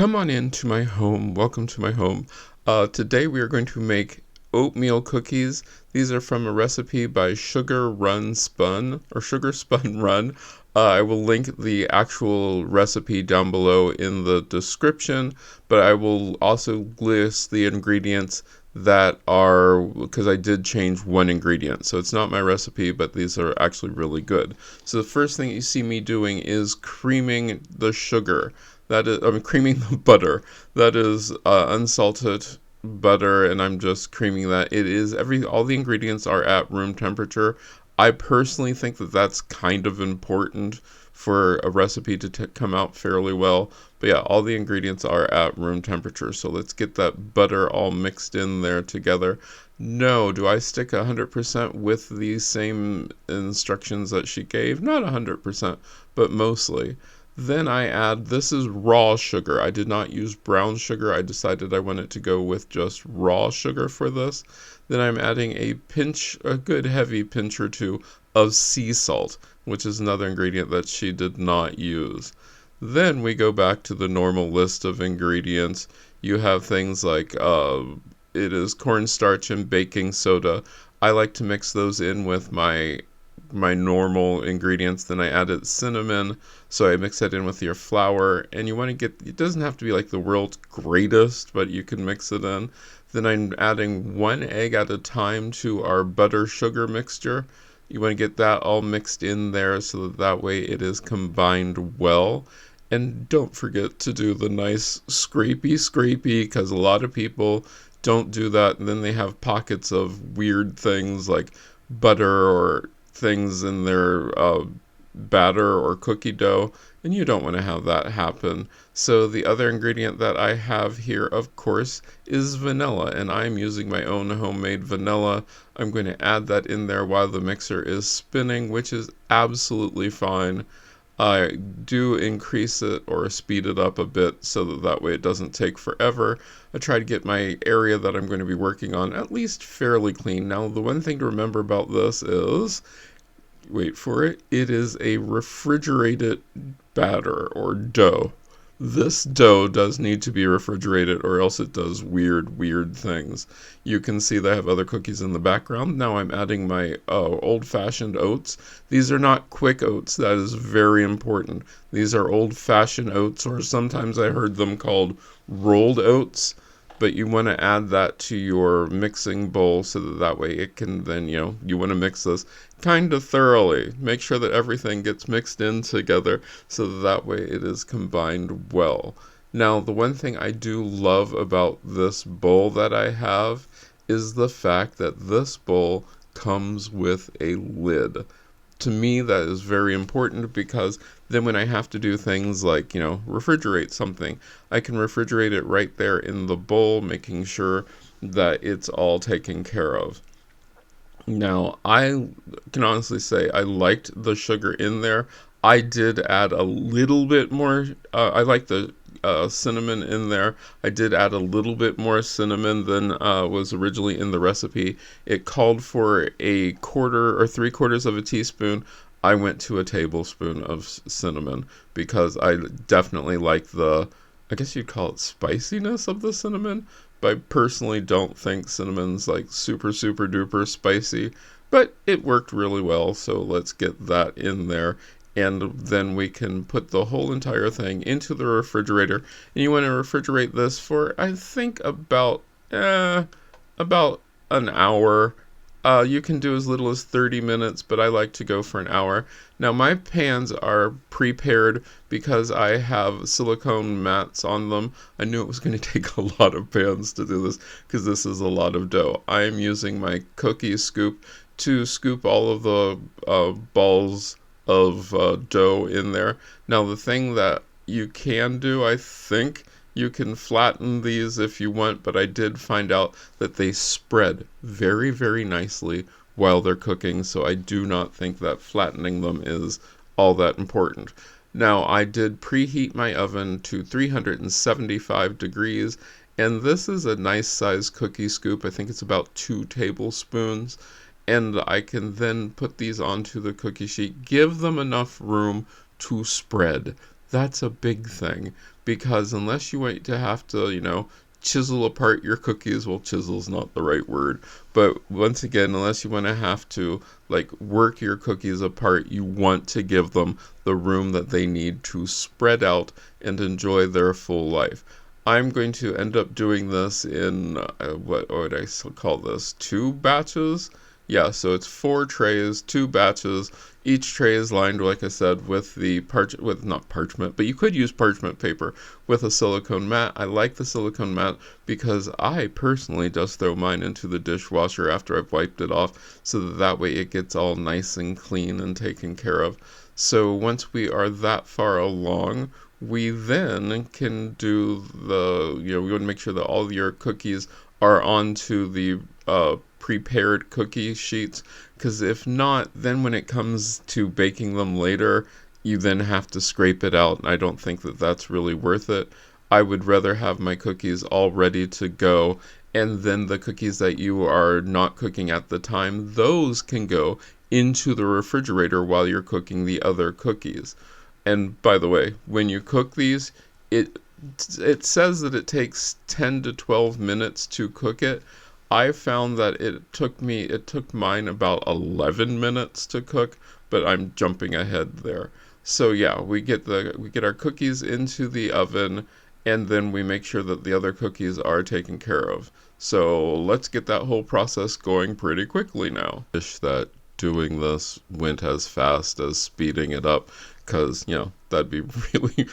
Come on into my home. Welcome to my home. Today we are going to make oatmeal cookies. These are from a recipe by Sugar Spun Run. I will link the actual recipe down below in the description, but I will also list the ingredients that are, because I did change one ingredient. So it's not my recipe, but these are actually really good. So the first thing you see me doing is creaming the sugar. I'm creaming the butter. That is unsalted butter, and I'm just creaming that. All the ingredients are at room temperature. I personally think that that's kind of important for a recipe to come out fairly well. But yeah, all the ingredients are at room temperature. So let's get that butter all mixed in there together. No, do I stick 100% with the same instructions that she gave? Not 100%, but mostly. Then I add, this is raw sugar. I did not use brown sugar. I decided I wanted to go with just raw sugar for this. Then I'm adding a good heavy pinch or two of sea salt, which is another ingredient that she did not use. Then we go back to the normal list of ingredients. You have things like it is cornstarch and baking soda. I like to mix those in with my normal ingredients. Then I added cinnamon, so I mix that in with your flour, and you want to get, it doesn't have to be like the world's greatest, but you can mix it in. Then I'm adding 1 egg at a time to our butter sugar mixture. You want to get that all mixed in there so that way it is combined well. And don't forget to do the nice scrapey, because a lot of people don't do that, and then they have pockets of weird things like butter or things in their batter or cookie dough, and you don't want to have that happen. So the other ingredient that I have here, of course, is vanilla, and I'm using my own homemade vanilla. I'm going to add that in there while the mixer is spinning, which is absolutely fine. I do increase it or speed it up a bit so that way it doesn't take forever. I try to get my area that I'm going to be working on at least fairly clean. Now, the one thing to remember about this is, wait for it, it is a refrigerated batter or dough. This dough does need to be refrigerated or else it does weird things. You can see that I have other cookies in the background. Now I'm adding my old-fashioned oats. These are not quick oats. That is very important. These are old-fashioned oats, or sometimes I heard them called rolled oats. But you want to add that to your mixing bowl so that way it can then, you want to mix this kind of thoroughly. Make sure that everything gets mixed in together so that way it is combined well. Now, the one thing I do love about this bowl that I have is the fact that this bowl comes with a lid. To me, that is very important because then when I have to do things like, refrigerate something, I can refrigerate it right there in the bowl, making sure that it's all taken care of. Now, I can honestly say I liked the sugar in there. I did add a little bit more. I like the cinnamon in there. I did add a little bit more cinnamon than was originally in the recipe. It called for a quarter or 3/4 of a teaspoon. I went to a tablespoon of cinnamon because I definitely like I guess you'd call it spiciness of the cinnamon. But I personally don't think cinnamon's like super duper spicy, but it worked really well, so let's get that in there. And then we can put the whole entire thing into the refrigerator. And you want to refrigerate this for, I think, about an hour. You can do as little as 30 minutes, but I like to go for an hour. Now, my pans are prepared because I have silicone mats on them. I knew it was going to take a lot of pans to do this because this is a lot of dough. I am using my cookie scoop to scoop all of the balls of dough in there. Now, the thing that you can do, I think, you can flatten these if you want, but I did find out that they spread very nicely while they're cooking, so I do not think that flattening them is all that important. Now, I did preheat my oven to 375 degrees, and this is a nice size cookie scoop. I think it's about 2 tablespoons. And I can then put these onto the cookie sheet, give them enough room to spread. That's a big thing, because unless you want to have to, chisel apart your cookies, well, chisel's not the right word, but once again, unless you want to have to like work your cookies apart, you want to give them the room that they need to spread out and enjoy their full life. I'm going to end up doing this in what would I call this? 2 batches? Yeah, so it's 4 trays, 2 batches. Each tray is lined, like I said, with the not parchment, but you could use parchment paper with a silicone mat. I like the silicone mat because I personally just throw mine into the dishwasher after I've wiped it off, so that way it gets all nice and clean and taken care of. So once we are that far along, we then can do we want to make sure that all of your cookies are onto the prepared cookie sheets, because if not, then when it comes to baking them later, you then have to scrape it out, and I don't think that that's really worth it. I would rather have my cookies all ready to go, and then the cookies that you are not cooking at the time, those can go into the refrigerator while you're cooking the other cookies. And by the way, when you cook these, it it says that it takes 10 to 12 minutes to cook it. I found that it took mine about 11 minutes to cook, but I'm jumping ahead there. So yeah, we get our cookies into the oven, and then we make sure that the other cookies are taken care of. So let's get that whole process going pretty quickly now. Wish that doing this went as fast as speeding it up, because that'd be really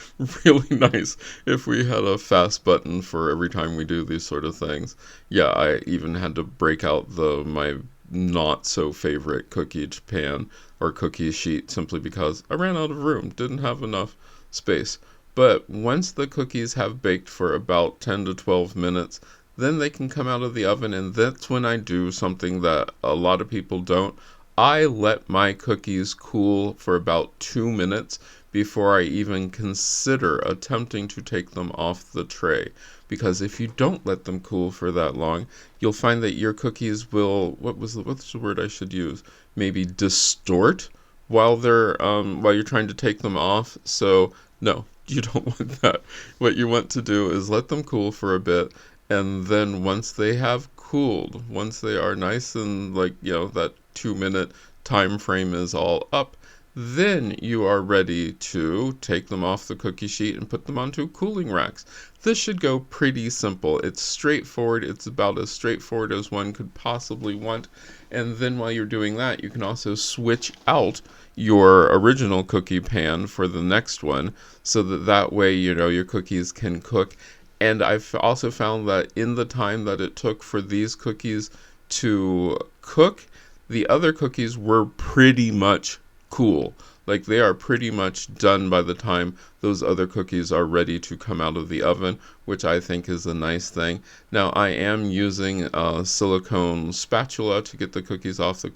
really nice if we had a fast button for every time we do these sort of things. Yeah, I even had to break out the my not so favorite cookie pan or cookie sheet simply because I ran out of room, didn't have enough space. But once the cookies have baked for about 10 to 12 minutes, then they can come out of the oven, and that's when I do something that a lot of people don't. I let my cookies cool for about 2 minutes before I even consider attempting to take them off the tray. Because if you don't let them cool for that long, you'll find that your cookies will, what's the word I should use? Maybe distort while you're trying to take them off. So no, you don't want that. What you want to do is let them cool for a bit, and then once they have cooled, once they are nice and that 2 minute time frame is all up, then you are ready to take them off the cookie sheet and put them onto cooling racks. This should go pretty simple. It's straightforward. It's about as straightforward as one could possibly want. And then while you're doing that, you can also switch out your original cookie pan for the next one, so that way your cookies can cook. And I've also found that in the time that it took for these cookies to cook, the other cookies were pretty much cool. Like, they are pretty much done by the time those other cookies are ready to come out of the oven, which I think is a nice thing. Now, I am using a silicone spatula to get the cookies off the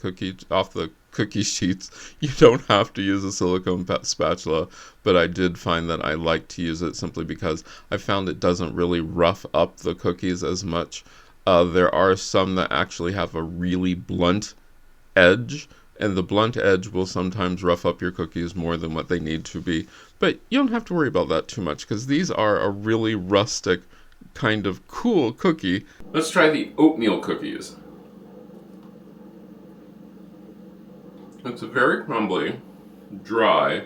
cookie sheets. You don't have to use a silicone spatula, but I did find that I like to use it simply because I found it doesn't really rough up the cookies as much. There are some that actually have a really blunt edge, and the blunt edge will sometimes rough up your cookies more than what they need to be. But you don't have to worry about that too much, because these are a really rustic, kind of cool cookie. Let's try the oatmeal cookies. It's a very crumbly, dry.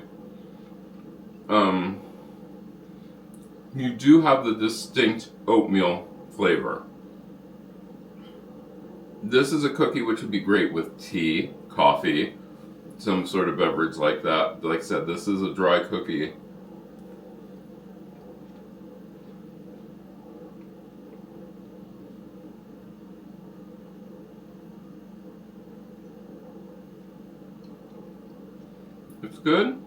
You do have the distinct oatmeal flavor. This is a cookie which would be great with tea, coffee, some sort of beverage like that. Like I said, this is a dry cookie. It's good.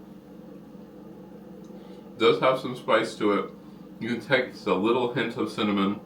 It does have some spice to it. You can taste a little hint of cinnamon.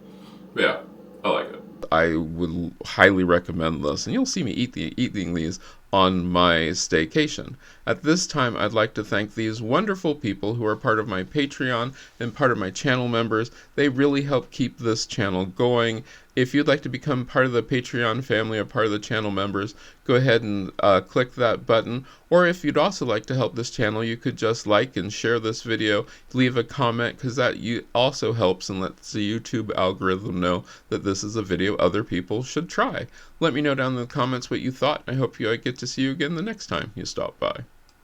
But yeah, I like it. I would highly recommend this, and you'll see me eating these on my staycation. At this time, I'd like to thank these wonderful people who are part of my Patreon and part of my channel members. They really help keep this channel going. If you'd like to become part of the Patreon family or part of the channel members, go ahead and click that button. Or if you'd also like to help this channel, you could just like and share this video, leave a comment, because that also helps and lets the YouTube algorithm know that this is a video other people should try. Let me know down in the comments what you thought. I hope I get to see you again the next time you stop by.